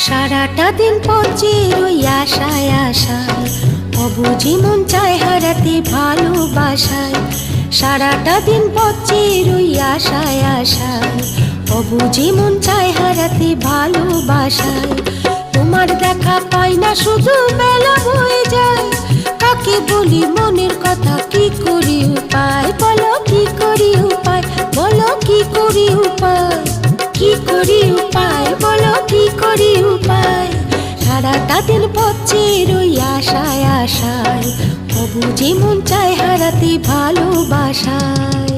সারাটা দিন পচে রই আশায় আশায়, অবুঝি মন চায় হারাতে ভালোবাসায়। সারাটা দিন পচে রই আশায় আশায়, অবুঝি মন চায় হারাতে ভালোবাসায়। তোমার দেখা পাই না, শুধু বেলা বয়ে যায়। কাকে বলি মনের কথা, কি করি উপায় বলো, কি করি উপায় বলো, কি করি উপায়, কি করি উপায় বলো, কি করি উপায়। সারাটা দিন পচে রই আশায় আশায়, অবুঝি মন চায় হারাতে ভালোবাসায়।